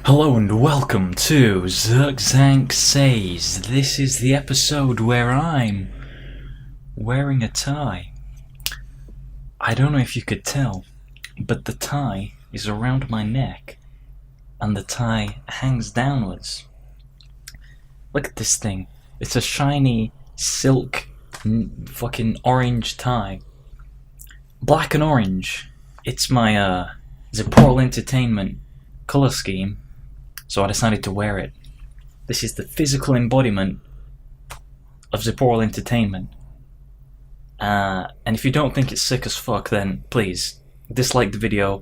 Hello and welcome to Zirkzank Says. This is the episode where I'm wearing a tie. I don't know if you could tell, but the tie is around my neck and the tie hangs downwards. Look at this thing. It's a shiny silk fucking orange tie. Black and orange. It's my Xyphrolenmir colour scheme. So I decided to wear it. This is the physical embodiment of Xyphrolenmir. And if you don't think it's sick as fuck, then please dislike the video,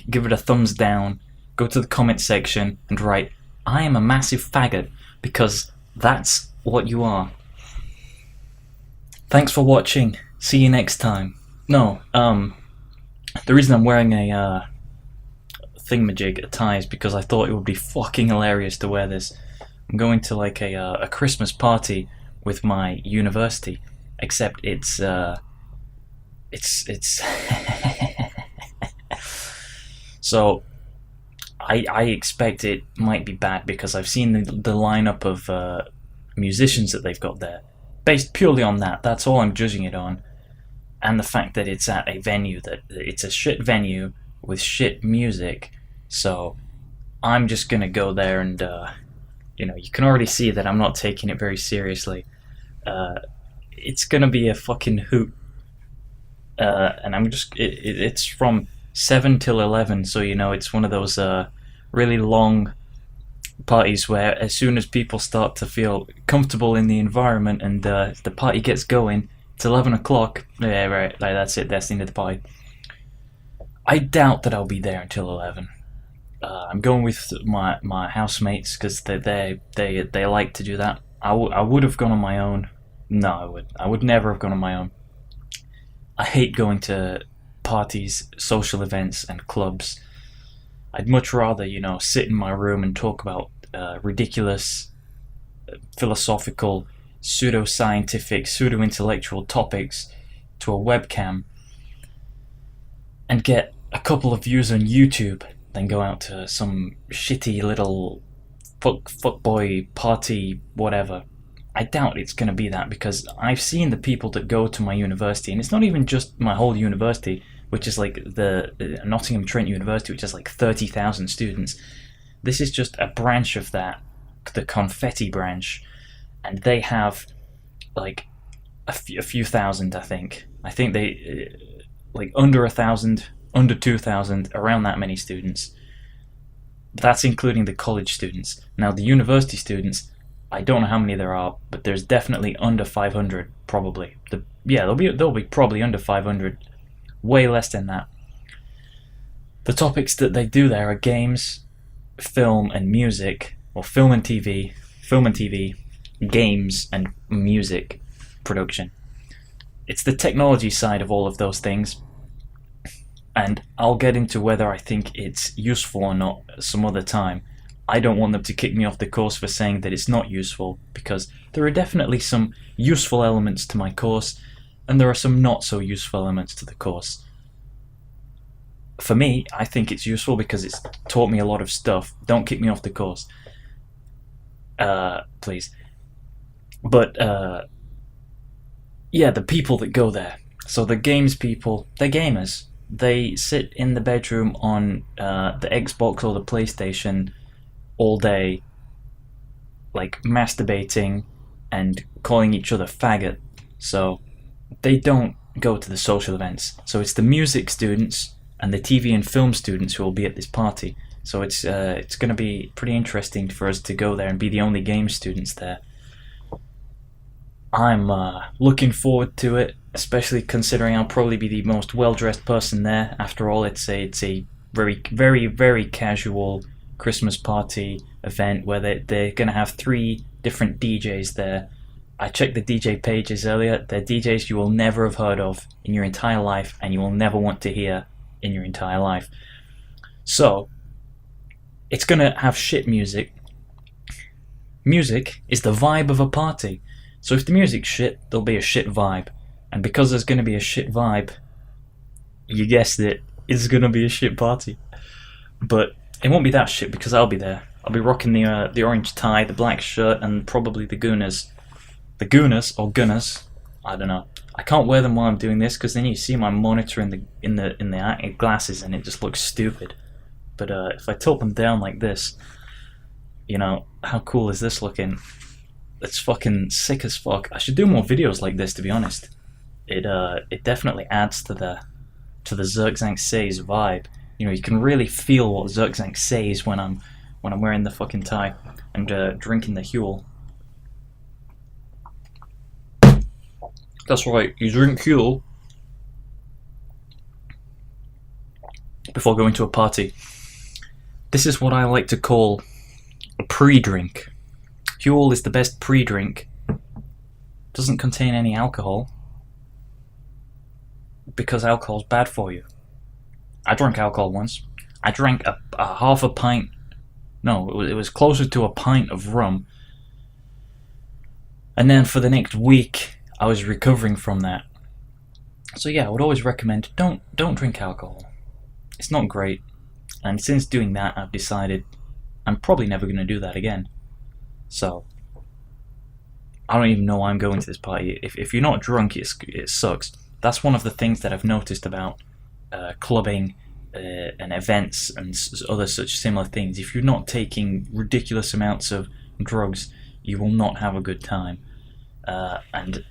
give it a thumbs down, go to the comment section and write, "I am a massive faggot," because that's what you are. Thanks for watching. See you next time. No, the reason I'm wearing a thingamajig, a tie, is because I thought it would be fucking hilarious to wear this. I'm going to like a Christmas party with my university, except it's so I expect it might be bad because I've seen the lineup of musicians that they've got there. Based purely on that, that's all I'm judging it on, and the fact that it's at a venue that it's a shit venue with shit music. So I'm just gonna go there and you can already see that I'm not taking it very seriously. It's gonna be a fucking hoot, and I'm just it's from 7 till 11, so it's one of those really long parties where as soon as people start to feel comfortable in the environment and the party gets going, it's 11 o'clock. Yeah, right, like that's it, that's the end of the party. I doubt that I'll be there until 11. I'm going with my housemates because they like to do that. I would have gone on my own. No, I would never have gone on my own. I hate going to parties, social events and clubs. I'd much rather, sit in my room and talk about ridiculous, philosophical, pseudo-scientific, pseudo-intellectual topics to a webcam and get a couple of views on YouTube, then go out to some shitty little fuckboy party, whatever. I doubt it's going to be that, because I've seen the people that go to my university, and it's not even just my whole university, which is like the Nottingham Trent University, which has like 30,000 students. This is just a branch of that, the confetti branch, and they have like a few thousand, I think. I think they like under 1,000, under 2,000, around that many students. That's including the college students. Now the university students, I don't know how many there are, but there's definitely under 500, probably. They'll be probably under 500, way less than that. The topics that they do there are games, film and music, or film and TV, games and music production. It's the technology side of all of those things, and I'll get into whether I think it's useful or not some other time. I don't want them to kick me off the course for saying that it's not useful, because there are definitely some useful elements to my course, and there are some not so useful elements to the course. For me, I think it's useful because it's taught me a lot of stuff. Don't kick me off the course. Please. But, yeah, the people that go there. So the games people, they're gamers. They sit in the bedroom on the Xbox or the PlayStation all day, like masturbating and calling each other faggot. So they don't go to the social events. So it's the music students and the TV and film students who will be at this party. So it's going to be pretty interesting for us to go there and be the only game students there. I'm looking forward to it, especially considering I'll probably be the most well-dressed person there. After all, it's a very, very, very casual Christmas party event where they're going to have 3 different DJs there. I checked the DJ pages earlier. They're DJs you will never have heard of in your entire life, and you will never want to hear in your entire life. So it's going to have shit music. Music is the vibe of a party. So if the music's shit, there'll be a shit vibe. And because there's going to be a shit vibe, you guessed it, it's going to be a shit party. But it won't be that shit because I'll be there. I'll be rocking the orange tie, the black shirt, and probably the Gooners. The Gooners or Gunners, I don't know. I can't wear them while I'm doing this because then you see my monitor in the glasses and it just looks stupid. But if I tilt them down like this, you know, how cool is this looking? It's fucking sick as fuck. I should do more videos like this, to be honest. It definitely adds to the Zirkzank says vibe. You know, you can really feel what Zirkzank says when I'm wearing the fucking tie and drinking the Huel. That's right, you drink Huel before going to a party. This is what I like to call a pre-drink. Huel is the best pre-drink. Doesn't contain any alcohol because alcohol's bad for you. I drank alcohol once. I drank a half a pint. No, it was closer to a pint of rum. And then for the next week, I was recovering from that. So yeah, I would always recommend don't drink alcohol. It's not great. And since doing that, I've decided I'm probably never going to do that again. So I don't even know why I'm going to this party. If you're not drunk, it sucks. That's one of the things that I've noticed about clubbing and events and other such similar things. If you're not taking ridiculous amounts of drugs, you will not have a good time. And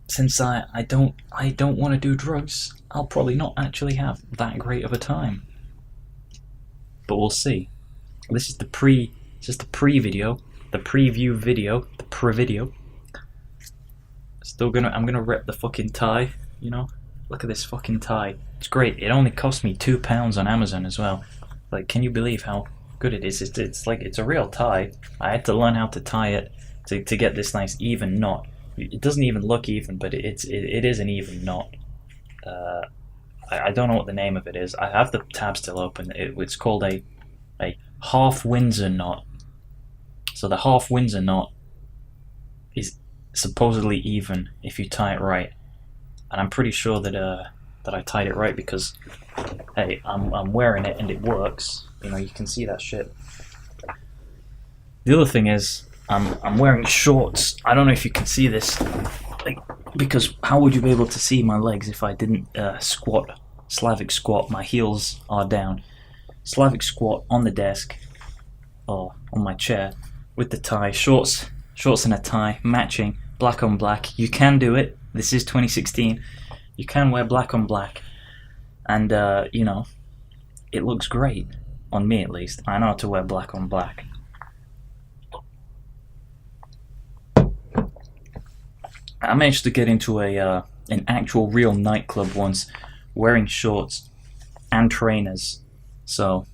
since I don't want to do drugs, I'll probably not actually have that great of a time. But we'll see. This is the pre-video, the preview video, the pre-video. I'm gonna rep the fucking tie, you know? Look at this fucking tie. It's great. It only cost me £2 on Amazon as well. Like, can you believe how good it is? It's like, it's a real tie. I had to learn how to tie it to get this nice even knot. It doesn't even look even, but it is an even knot. I don't know what the name of it is. I have the tab still open. It's called a half Windsor knot. So the half Windsor knot is supposedly even if you tie it right, and I'm pretty sure that I tied it right because hey, I'm wearing it and it works. You know, you can see that shit. The other thing is I'm wearing shorts. I don't know if you can see this, like, because how would you be able to see my legs if I didn't squat, Slavic squat? My heels are down, Slavic squat on the desk or on my chair with the tie, shorts and a tie, matching, black on black. You can do it. This is 2016. You can wear black on black, and you know, it looks great on me at least. I know how to wear black on black. I managed to get into an actual real nightclub once, wearing shorts and trainers. So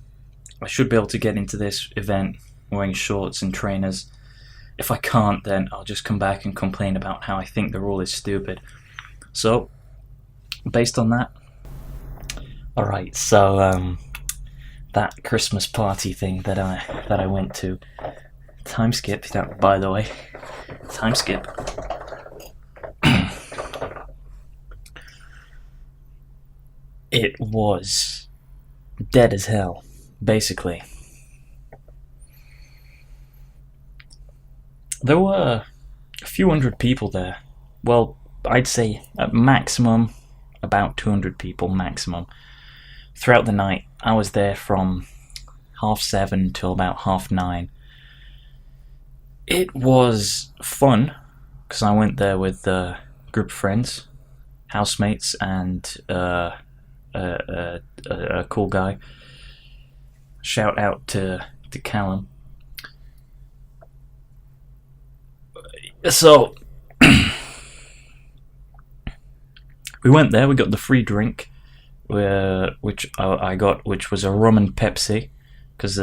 I should be able to get into this event wearing shorts and trainers. If I can't, then I'll just come back and complain about how I think the rule is stupid. So, based on that, alright, so that Christmas party thing that I went to, time skip, that, by the way, time skip. It was dead as hell, basically. There were a few hundred people there. Well, I'd say at maximum about 200 people maximum. Throughout the night, I was there from 7:30 till about 9:30. It was fun because I went there with a group of friends, housemates, and a cool guy. Shout out to Callum. So we went there. We got the free drink, which I got, which was a rum and Pepsi, because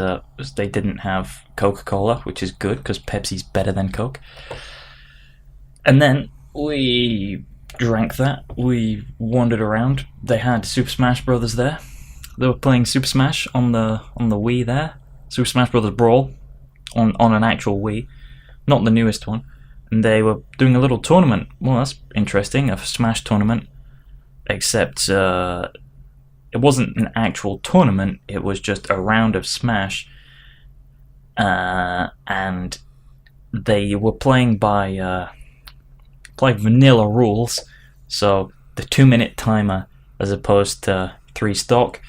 they didn't have Coca-Cola, which is good because Pepsi's better than Coke. And then we drank that. We wandered around. They had Super Smash Brothers there. They were playing Super Smash on the Wii there. Super Smash Brothers Brawl on an actual Wii, not the newest one. And they were doing a little tournament. Well, that's interesting, a Smash tournament. Except it it wasn't an actual tournament. It was just a round of Smash, and they were playing by vanilla rules. So the 2-minute timer as opposed to 3 stock.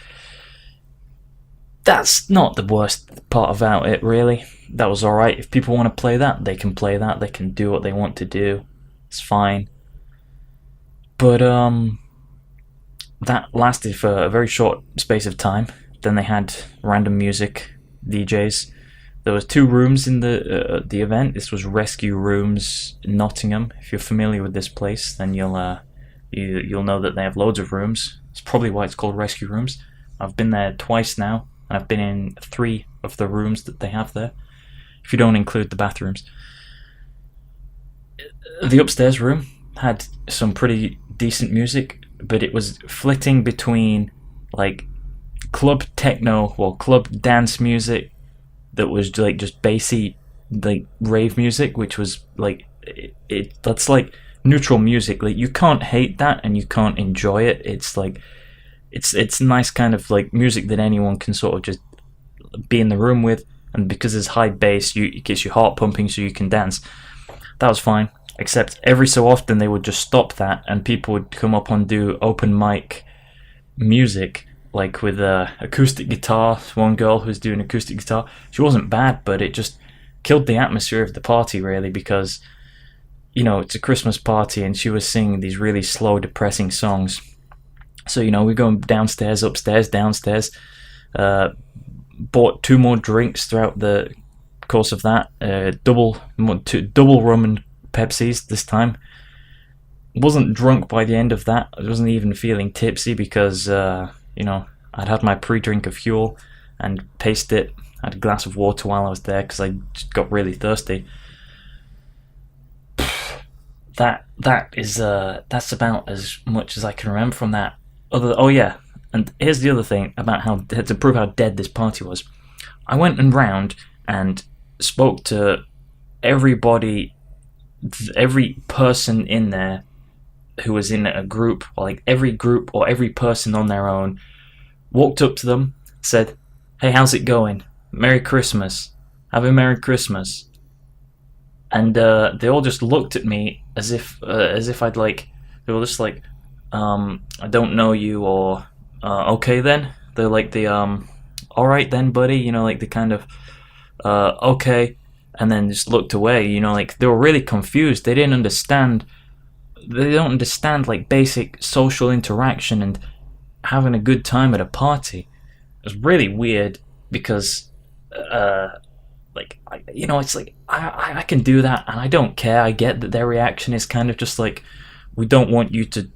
That's not the worst part about it, really. That was alright. If people want to play that, they can play that. They can do what they want to do. It's fine. But that lasted for a very short space of time. Then they had random music, DJs. There was 2 rooms in the event. This was Rescue Rooms Nottingham. If you're familiar with this place, then you'll know that they have loads of rooms. It's probably why it's called Rescue Rooms. I've been there twice now, and I've been in 3 of the rooms that they have there, if you don't include the bathrooms. The upstairs room had some pretty decent music, but it was flitting between like club techno or club dance music that was like just bassy, like rave music, which was like that's like neutral music. Like you can't hate that and you can't enjoy it. It's like it's nice kind of like music that anyone can sort of just be in the room with, and because it's high bass, it gets your heart pumping so you can dance. That was fine, except every so often they would just stop that and people would come up and do open mic music, like with acoustic guitar. One girl who was doing acoustic guitar, she wasn't bad, but it just killed the atmosphere of the party, really, because it's a Christmas party and she was singing these really slow, depressing songs. So we're going downstairs, upstairs, downstairs. Bought 2 more drinks throughout the course of that. Double rum and Pepsis this time. Wasn't drunk by the end of that. I wasn't even feeling tipsy because I'd had my pre-drink of Huel and paced it. I had a glass of water while I was there because I just got really thirsty. That's about as much as I can remember from that. And here's the other thing about to prove how dead this party was. I went round and spoke to everybody, every person in there who was in a group, or like every group or every person on their own. Walked up to them, said, "Hey, how's it going? Merry Christmas. Have a Merry Christmas." And they all just looked at me as if I'd like. They were just like, "I don't know you," or "Okay then." They're like the "All right then, buddy," like the kind of "Okay," and then just looked away. Like they were really confused. They didn't understand. They don't understand like basic social interaction and having a good time at a party. It was really weird because it's like I can do that and I don't care. I get that their reaction is kind of just like, we don't want you to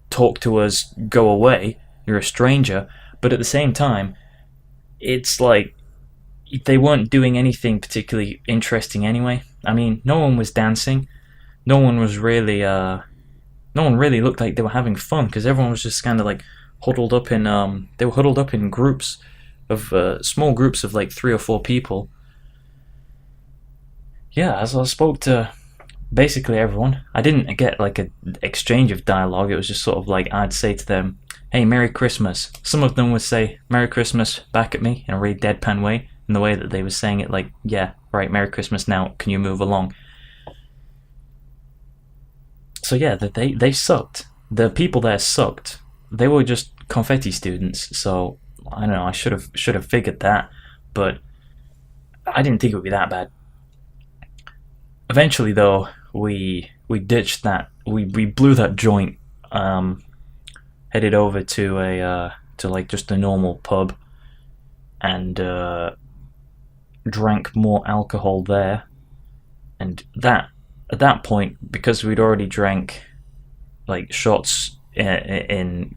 talk to us, go away, you're a stranger. But at the same time, it's like they weren't doing anything particularly interesting anyway. I mean, no one was dancing, no one really looked like they were having fun, because everyone was just kind of like huddled up in they were huddled up in groups of small groups of like 3 or 4 people. Yeah, as I spoke to basically everyone. I didn't get like an exchange of dialogue. It was just sort of like I'd say to them, "Hey, Merry Christmas." Some of them would say Merry Christmas back at me in a really deadpan way, in the way that they were saying it, like, "Yeah, right, Merry Christmas now, can you move along?" So yeah, they sucked. The people there sucked. They were just confetti students, so I don't know, I should have figured that, but I didn't think it would be that bad. Eventually though, we ditched that. We blew that joint, headed over to like just a normal pub, and drank more alcohol there. And that, at that point, because we'd already drank like shots in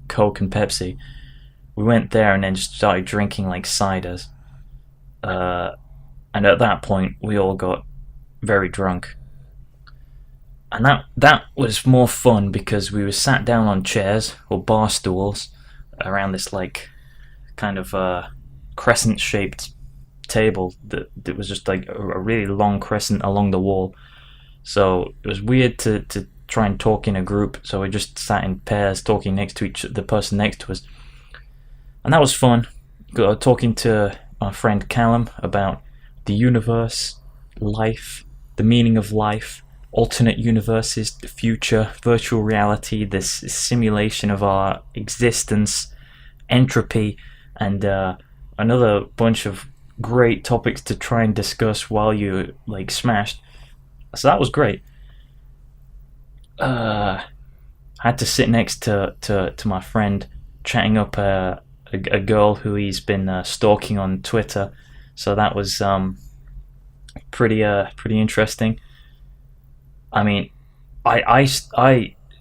Coke and Pepsi, we went there and then just started drinking like ciders. And at that point, we all got very drunk. And that was more fun because we were sat down on chairs or bar stools around this like kind of crescent-shaped table that was just like a really long crescent along the wall. So it was weird to try and talk in a group. So we just sat in pairs, talking next to the person next to us, and that was fun. Talking to my friend Callum about the universe, life, the meaning of life, alternate universes, the future, virtual reality, this simulation of our existence, entropy, and another bunch of great topics to try and discuss while you like smashed. So that was great. I had to sit next to my friend, chatting up a girl who he's been stalking on Twitter. So that was pretty interesting. I mean, I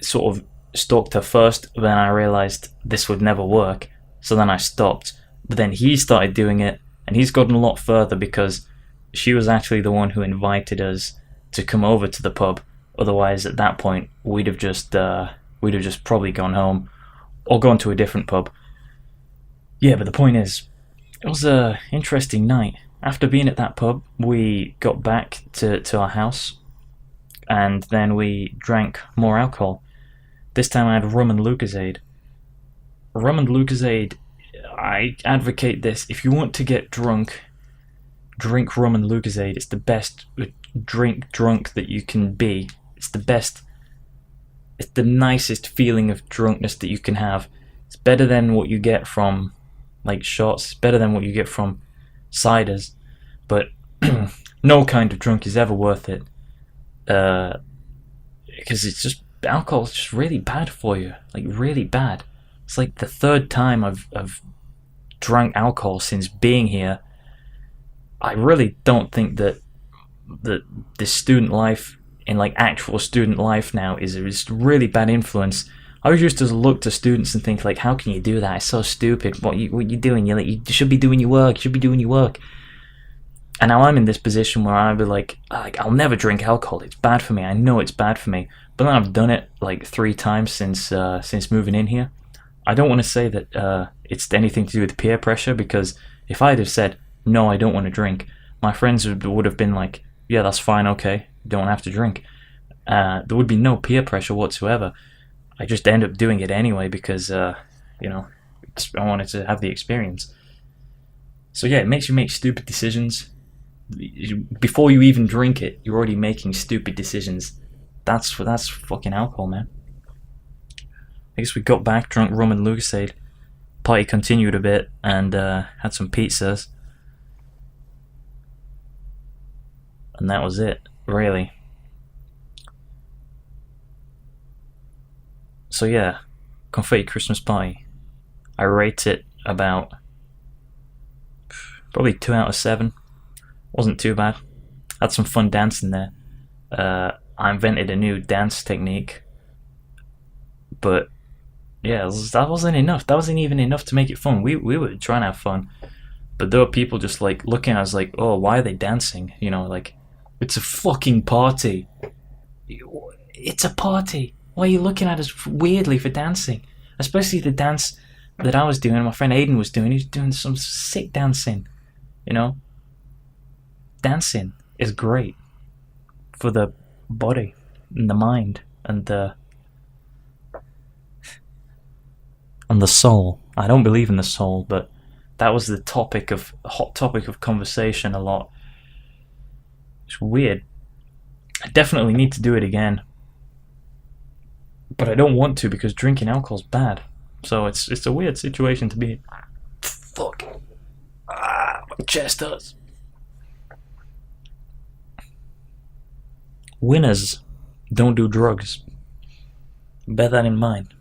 sort of stalked her first, but then I realized this would never work. So then I stopped. But then he started doing it, and he's gotten a lot further because she was actually the one who invited us to come over to the pub. Otherwise, at that point, we'd have just probably gone home or gone to a different pub. Yeah, but the point is, it was a interesting night. After being at that pub, we got back to our house, and then we drank more alcohol. This time I had rum and Lucozade. Rum and Lucozade, I advocate this. If you want to get drunk, drink rum and Lucozade. It's the best drunk that you can be. It's the best. It's the nicest feeling of drunkenness that you can have. It's better than what you get from like shots. It's better than what you get from ciders. But no kind of drunk is ever worth it. Because it's just, alcohol is just really bad for you. Like really bad. It's like the third time I've drank alcohol since being here. I really don't think that this student life, in like actual student life now, is a really bad influence. I always used to look to students and think like, how can you do that? It's so stupid. What you doing? You should be doing your work. You should be doing your work. And now I'm in this position where I'd be like, I'll never drink alcohol. It's bad for me. I know it's bad for me. But then I've done it like 3 times since moving in here. I don't want to say that it's anything to do with peer pressure, because if I'd have said, no, I don't want to drink, my friends would have been like, yeah, that's fine, okay, don't have to drink. There would be no peer pressure whatsoever. I just end up doing it anyway because, I wanted to have the experience. So yeah, it makes you make stupid decisions. Before you even drink it, you're already making stupid decisions. That's fucking alcohol, man. I guess we got back, drunk rum and Lucozade. Party continued a bit, and had some pizzas. And that was it, really. So yeah, Confetti Christmas Party. I rate it about probably 2 out of 7. Wasn't too bad. Had some fun dancing there. I invented a new dance technique, but yeah, that wasn't enough. That wasn't even enough to make it fun. We were trying to have fun, but there were people just like looking at us like, oh, why are they dancing? Like, it's a fucking party. It's a party. Why are you looking at us weirdly for dancing? Especially the dance that I was doing, my friend Aiden was doing. He was doing some sick dancing. Dancing is great for the body and the mind and the soul. I don't believe in the soul, but that was the hot topic of conversation a lot. It's weird. I definitely need to do it again, but I don't want to because drinking alcohol's bad. So it's a weird situation to be in. Fuck. My chest hurts. Winners don't do drugs. Bear that in mind.